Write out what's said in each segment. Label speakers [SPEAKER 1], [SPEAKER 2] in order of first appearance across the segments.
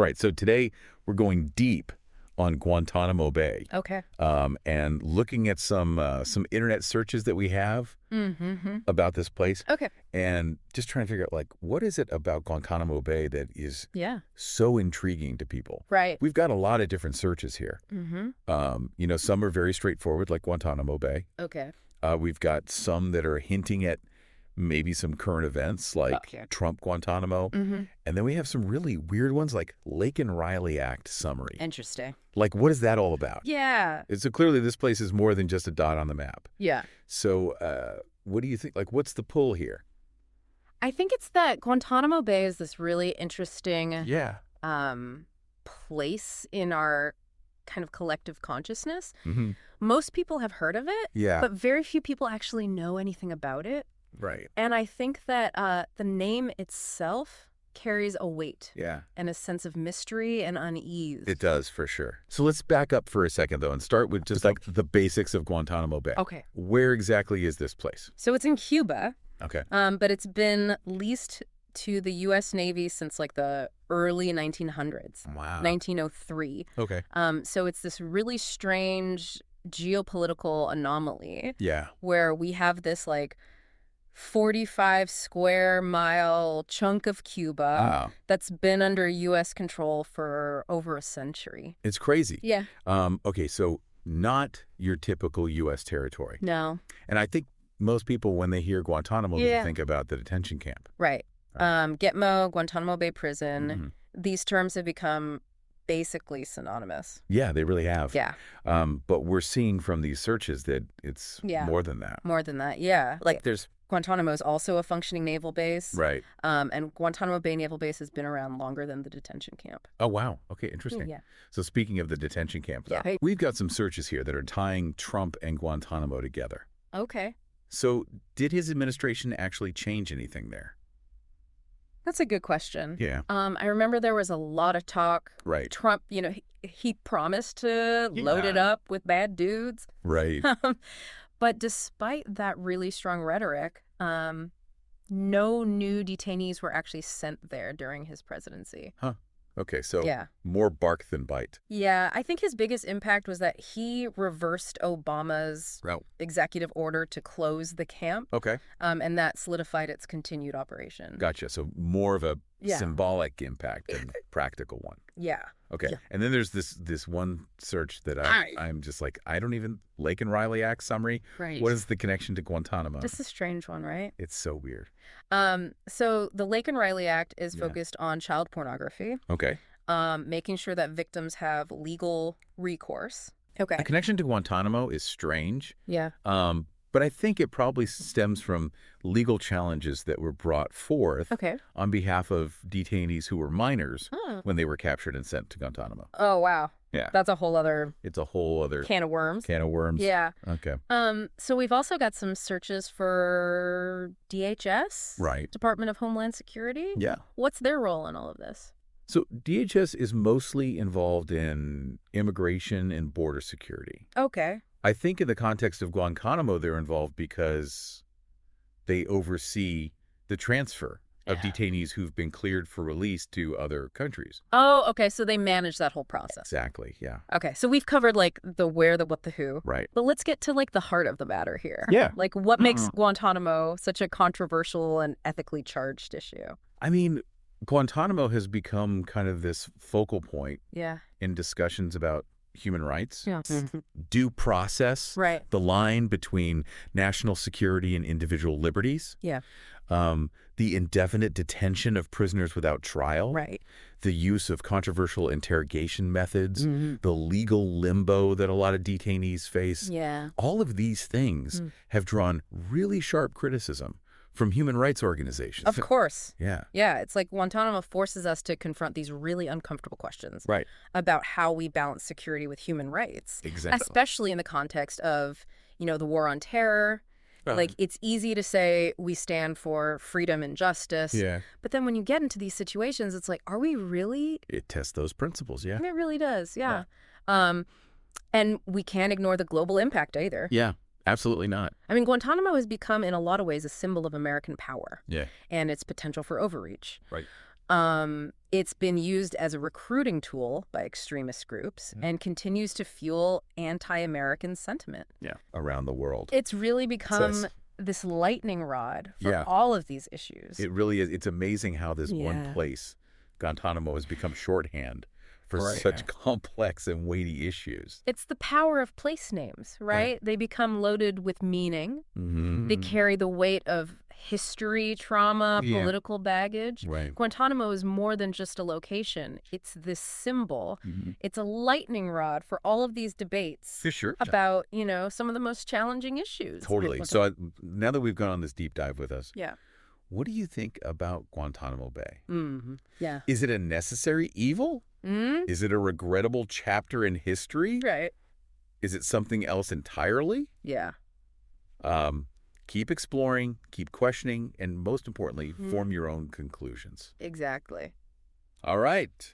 [SPEAKER 1] Right. So today we're going deep on Guantanamo Bay.
[SPEAKER 2] Okay.
[SPEAKER 1] And looking at some internet searches that we have about this place.
[SPEAKER 2] Okay.
[SPEAKER 1] And just trying to figure out, like, what is it about Guantanamo Bay that is so intriguing to people?
[SPEAKER 2] Right.
[SPEAKER 1] We've got a lot of different searches here. Some are very straightforward, like Guantanamo Bay.
[SPEAKER 2] Okay.
[SPEAKER 1] We've got some that are hinting at maybe some current events, like Trump Guantanamo. And then we have some really weird ones, like Lake and Riley Act summary.
[SPEAKER 2] Interesting.
[SPEAKER 1] Like, what is that all about?
[SPEAKER 2] Yeah.
[SPEAKER 1] So clearly this place is more than just a dot on the map.
[SPEAKER 2] Yeah.
[SPEAKER 1] So what do you think? Like, what's the pull here?
[SPEAKER 2] I think it's that Guantanamo Bay is this really interesting place in our kind of collective consciousness. Most people have heard of it, but very few people actually know anything about it.
[SPEAKER 1] Right.
[SPEAKER 2] And I think that the name itself carries a weight and a sense of mystery and unease.
[SPEAKER 1] It does, for sure. So let's back up for a second, though, and start with just like the basics of Guantanamo Bay.
[SPEAKER 2] Okay.
[SPEAKER 1] Where exactly is this place?
[SPEAKER 2] So it's in Cuba.
[SPEAKER 1] Okay.
[SPEAKER 2] But it's been leased to the U.S. Navy since like the early 1900s.
[SPEAKER 1] Wow.
[SPEAKER 2] 1903.
[SPEAKER 1] Okay.
[SPEAKER 2] So it's this really strange geopolitical anomaly.
[SPEAKER 1] Yeah.
[SPEAKER 2] Where we have this like 45 square mile chunk of Cuba that's been under U.S. control for over a century.
[SPEAKER 1] It's crazy.
[SPEAKER 2] Yeah.
[SPEAKER 1] Okay, so not your typical U.S. territory.
[SPEAKER 2] No.
[SPEAKER 1] And I think most people, when they hear Guantanamo, they think about the detention camp.
[SPEAKER 2] Right. Gitmo, Guantanamo Bay Prison, these terms have become basically synonymous.
[SPEAKER 1] Yeah, they really have.
[SPEAKER 2] Yeah.
[SPEAKER 1] But we're seeing from these searches that it's more than that.
[SPEAKER 2] More than that, yeah. Like there's Guantanamo is also a functioning naval base.
[SPEAKER 1] Right.
[SPEAKER 2] And Guantanamo Bay Naval Base has been around longer than the detention camp.
[SPEAKER 1] Oh, wow. Okay, interesting.
[SPEAKER 2] Yeah.
[SPEAKER 1] So speaking of the detention camp, we've got some searches here that are tying Trump and Guantanamo together.
[SPEAKER 2] Okay.
[SPEAKER 1] So did his administration actually change anything there?
[SPEAKER 2] That's a good question.
[SPEAKER 1] Yeah.
[SPEAKER 2] I remember there was a lot of talk.
[SPEAKER 1] Right.
[SPEAKER 2] Trump, he promised to load it up with bad dudes.
[SPEAKER 1] Right.
[SPEAKER 2] But despite that really strong rhetoric, no new detainees were actually sent there during his presidency.
[SPEAKER 1] Huh. Okay, so more bark than bite.
[SPEAKER 2] Yeah, I think his biggest impact was that he reversed Obama's executive order to close the camp. Okay. And that solidified its continued operation.
[SPEAKER 1] Gotcha. So more of a symbolic impact than practical one.
[SPEAKER 2] Yeah.
[SPEAKER 1] Okay. Yeah. And then there's this one search that I'm just like, I don't even, Lake and Riley Act summary. Right. What is the connection to Guantanamo?
[SPEAKER 2] This is a strange one, right?
[SPEAKER 1] It's so weird.
[SPEAKER 2] So the Lake and Riley Act is focused on child pornography.
[SPEAKER 1] Okay.
[SPEAKER 2] Making sure that victims have legal recourse. Okay.
[SPEAKER 1] A connection to Guantanamo is strange.
[SPEAKER 2] Yeah.
[SPEAKER 1] But I think it probably stems from legal challenges that were brought forth on behalf of detainees who were minors when they were captured and sent to Guantanamo.
[SPEAKER 2] Oh, wow.
[SPEAKER 1] Yeah.
[SPEAKER 2] That's a whole other...
[SPEAKER 1] It's a whole other...
[SPEAKER 2] Can of worms.
[SPEAKER 1] Can of worms.
[SPEAKER 2] Yeah.
[SPEAKER 1] Okay.
[SPEAKER 2] So we've also got some searches for DHS.
[SPEAKER 1] Right.
[SPEAKER 2] Department of Homeland Security.
[SPEAKER 1] Yeah.
[SPEAKER 2] What's their role in all of this?
[SPEAKER 1] So DHS is mostly involved in immigration and border security.
[SPEAKER 2] Okay.
[SPEAKER 1] I think in the context of Guantanamo, they're involved because they oversee the transfer of detainees who've been cleared for release to other countries.
[SPEAKER 2] Oh, okay. So they manage that whole process.
[SPEAKER 1] Exactly. Yeah.
[SPEAKER 2] Okay. So we've covered like the where, the what, the who.
[SPEAKER 1] Right.
[SPEAKER 2] But let's get to like the heart of the matter here.
[SPEAKER 1] Yeah.
[SPEAKER 2] Like what makes Guantanamo such a controversial and ethically charged issue?
[SPEAKER 1] I mean, Guantanamo has become kind of this focal point in discussions about human rights, due process, the line between national security and individual liberties, the indefinite detention of prisoners without trial, the use of controversial interrogation methods, the legal limbo that a lot of detainees face. All of these things have drawn really sharp criticism from human rights organizations.
[SPEAKER 2] Of course.
[SPEAKER 1] Yeah.
[SPEAKER 2] Yeah. It's like Guantanamo forces us to confront these really uncomfortable questions about how we balance security with human rights.
[SPEAKER 1] Exactly.
[SPEAKER 2] Especially in the context of, the war on terror. Like, it's easy to say we stand for freedom and justice.
[SPEAKER 1] Yeah.
[SPEAKER 2] But then when you get into these situations, it's like, are we really?
[SPEAKER 1] It tests those principles, yeah.
[SPEAKER 2] It really does, yeah. And we can't ignore the global impact either.
[SPEAKER 1] Yeah. Absolutely not.
[SPEAKER 2] I mean, Guantanamo has become, in a lot of ways, a symbol of American power.
[SPEAKER 1] Yeah.
[SPEAKER 2] And its potential for overreach.
[SPEAKER 1] Right.
[SPEAKER 2] It's been used as a recruiting tool by extremist groups and continues to fuel anti-American sentiment.
[SPEAKER 1] Yeah, around the world.
[SPEAKER 2] It's really become this lightning rod for all of these issues.
[SPEAKER 1] It really is. It's amazing how this one place, Guantanamo, has become shorthand for such complex and weighty issues.
[SPEAKER 2] It's the power of place names, right? They become loaded with meaning. They carry the weight of history, trauma, political baggage. Guantanamo is more than just a location. It's this symbol. It's a lightning rod for all of these debates about, you know, some of the most challenging issues.
[SPEAKER 1] Totally. So now that we've gone on this deep dive with us, what do you think about Guantanamo Bay? Is it a necessary evil? Is it a regrettable chapter in history? Is it something else entirely? Keep exploring, keep questioning, and most importantly, form your own conclusions.
[SPEAKER 2] Exactly.
[SPEAKER 1] All right.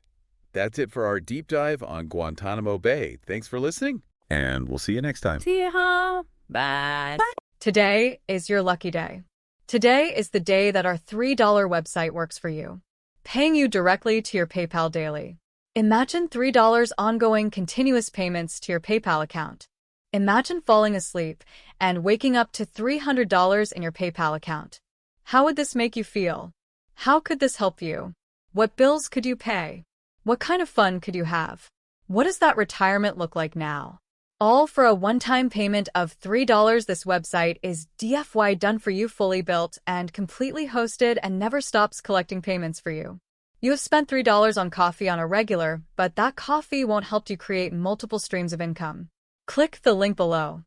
[SPEAKER 1] That's it for our deep dive on Guantanamo Bay. Thanks for listening, and we'll see you next time.
[SPEAKER 2] See ya. Bye.
[SPEAKER 3] Today is your lucky day. Today is the day that our $3 website works for you, paying you directly to your PayPal daily. Imagine $3 ongoing continuous payments to your PayPal account. Imagine falling asleep and waking up to $300 in your PayPal account. How would this make you feel? How could this help you? What bills could you pay? What kind of fun could you have? What does that retirement look like now? All for a one-time payment of $3. This website is DFY done for you, fully built and completely hosted, and never stops collecting payments for you. You have spent $3 on coffee on a regular, but that coffee won't help you create multiple streams of income. Click the link below.